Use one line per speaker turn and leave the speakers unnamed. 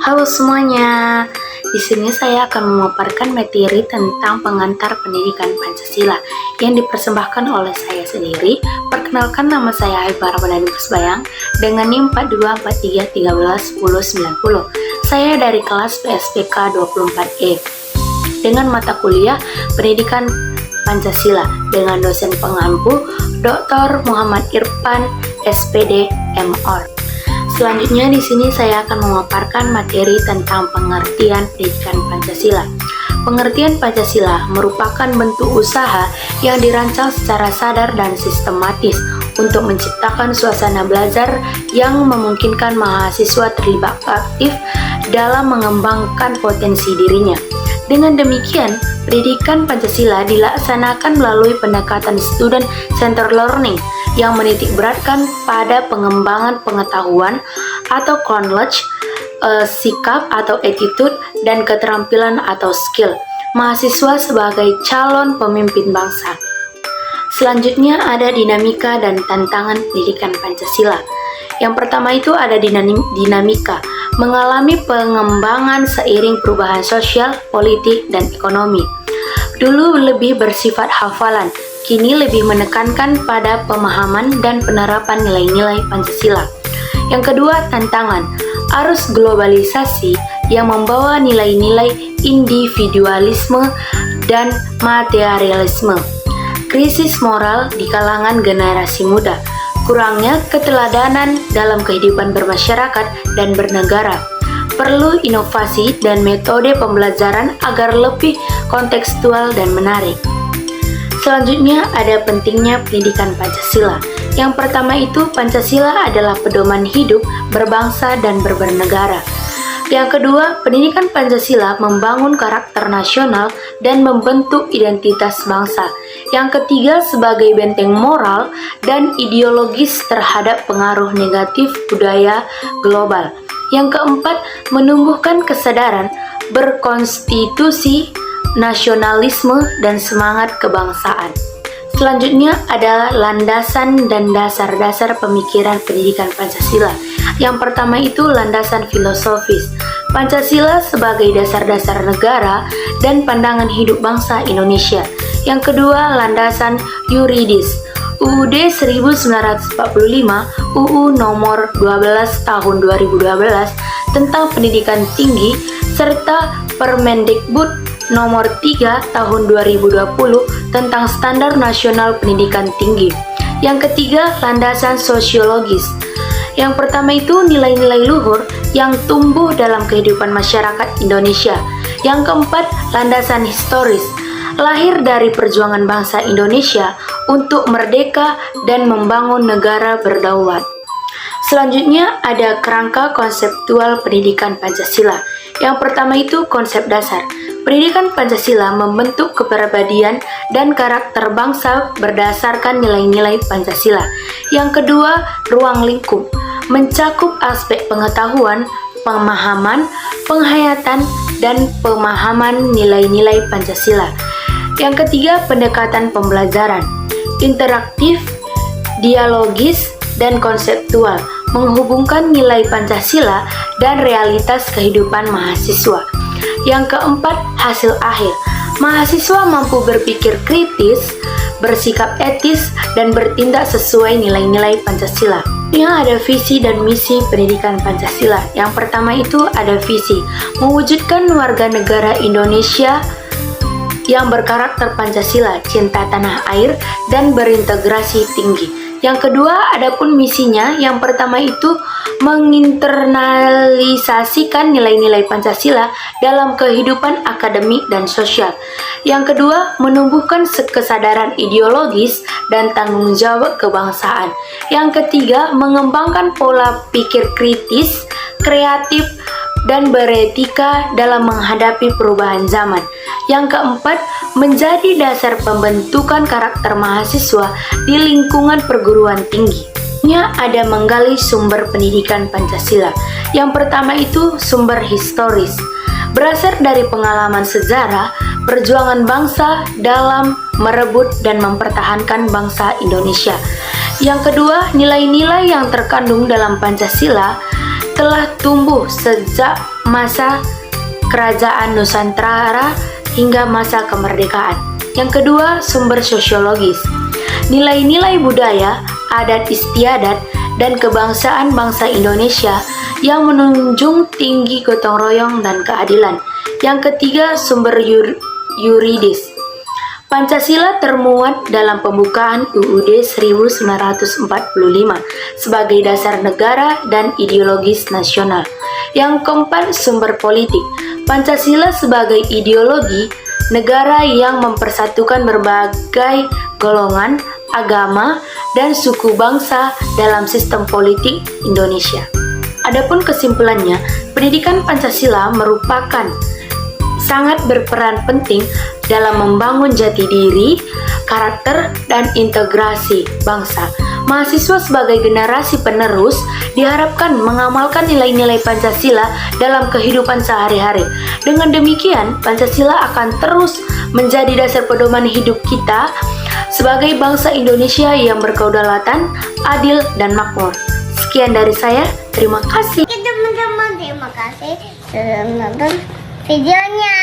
Halo semuanya, di sini saya akan memaparkan materi tentang pengantar pendidikan Pancasila yang dipersembahkan oleh saya sendiri. Perkenalkan, nama saya Aibar Ramadhani Pusbayang dengan NIM 4243131090. Saya dari kelas PSPK 24E dengan mata kuliah Pendidikan Pancasila dengan dosen pengampu Dr. Muhammad Irfan, SPD, MOr. Selanjutnya di sini saya akan memaparkan materi tentang pengertian pendidikan Pancasila. Pengertian Pancasila merupakan bentuk usaha yang dirancang secara sadar dan sistematis untuk menciptakan suasana belajar yang memungkinkan mahasiswa terlibat aktif dalam mengembangkan potensi dirinya. Dengan demikian, pendidikan Pancasila dilaksanakan melalui pendekatan student-centered learning yang menitikberatkan pada pengembangan pengetahuan atau knowledge, sikap atau attitude, dan keterampilan atau skill mahasiswa sebagai calon pemimpin bangsa. Selanjutnya ada dinamika dan tantangan pendidikan Pancasila. Yang pertama itu ada dinamika, mengalami pengembangan seiring perubahan sosial, politik, dan ekonomi. Dulu lebih bersifat hafalan, kini lebih menekankan pada pemahaman dan penerapan nilai-nilai Pancasila. Yang kedua, tantangan, arus globalisasi yang membawa nilai-nilai individualisme dan materialisme. Krisis moral di kalangan generasi muda, kurangnya keteladanan dalam kehidupan bermasyarakat dan bernegara. Perlu inovasi dan metode pembelajaran agar lebih kontekstual dan menarik. Selanjutnya ada pentingnya pendidikan Pancasila. Yang pertama itu, Pancasila adalah pedoman hidup berbangsa dan bernegara. Yang kedua, pendidikan Pancasila membangun karakter nasional dan membentuk identitas bangsa. Yang ketiga, sebagai benteng moral dan ideologis terhadap pengaruh negatif budaya global. Yang keempat, menumbuhkan kesadaran berkonstitusi, nasionalisme, dan semangat kebangsaan. Selanjutnya adalah landasan dan dasar-dasar pemikiran pendidikan Pancasila. Yang pertama itu landasan filosofis. Pancasila sebagai dasar-dasar negara dan pandangan hidup bangsa Indonesia. Yang kedua, landasan yuridis. UUD 1945, UU nomor 12 tahun 2012 tentang pendidikan tinggi, serta Permendikbud nomor 3 tahun 2020 tentang standar nasional pendidikan tinggi. Yang ketiga, landasan sosiologis. Yang pertama itu nilai-nilai luhur yang tumbuh dalam kehidupan masyarakat Indonesia. Yang keempat, landasan historis, lahir dari perjuangan bangsa Indonesia untuk merdeka dan membangun negara berdaulat. Selanjutnya ada kerangka konseptual pendidikan Pancasila. Yang pertama itu konsep dasar. Pendidikan Pancasila membentuk kepribadian dan karakter bangsa berdasarkan nilai-nilai Pancasila. Yang kedua, ruang lingkup, mencakup aspek pengetahuan, pemahaman, penghayatan, dan pemahaman nilai-nilai Pancasila. Yang ketiga, pendekatan pembelajaran, interaktif, dialogis, dan konseptual, menghubungkan nilai Pancasila dan realitas kehidupan mahasiswa. Yang keempat, hasil akhir. Mahasiswa mampu berpikir kritis, bersikap etis, dan bertindak sesuai nilai-nilai Pancasila. Yang ada visi dan misi pendidikan Pancasila. Yang pertama itu ada visi, mewujudkan warga negara Indonesia yang berkarakter Pancasila, cinta tanah air, dan berintegrasi tinggi. Yang kedua, adapun misinya, yang pertama itu menginternalisasikan nilai-nilai Pancasila dalam kehidupan akademik dan sosial. Yang kedua, menumbuhkan kesadaran ideologis dan tanggung jawab kebangsaan. Yang ketiga, mengembangkan pola pikir kritis, kreatif, dan beretika dalam menghadapi perubahan zaman. Yang keempat, menjadi dasar pembentukan karakter mahasiswa di lingkungan perguruan tinggi. Ada menggali sumber pendidikan Pancasila. Yang pertama itu sumber historis. Berasal dari pengalaman sejarah, perjuangan bangsa dalam merebut dan mempertahankan bangsa Indonesia. Yang kedua, nilai-nilai yang terkandung dalam Pancasila telah tumbuh sejak masa kerajaan Nusantara hingga masa kemerdekaan. Yang kedua, sumber sosiologis. Nilai-nilai budaya, adat istiadat, dan kebangsaan bangsa Indonesia yang menunjung tinggi gotong royong dan keadilan. Yang ketiga, sumber yuridis. Pancasila termuat dalam pembukaan UUD 1945 sebagai dasar negara dan ideologis nasional. Yang keempat, sumber politik. Pancasila sebagai ideologi negara yang mempersatukan berbagai golongan, agama, dan suku bangsa dalam sistem politik Indonesia. Adapun kesimpulannya, pendidikan Pancasila merupakan sangat berperan penting dalam membangun jati diri, karakter, dan integrasi bangsa. Mahasiswa sebagai generasi penerus diharapkan mengamalkan nilai-nilai Pancasila dalam kehidupan sehari-hari. Dengan demikian, Pancasila akan terus menjadi dasar pedoman hidup kita sebagai bangsa Indonesia yang berkedaulatan, adil, dan makmur. Sekian dari saya, terima kasih.
Oke teman-teman, terima kasih sudah menonton videonya.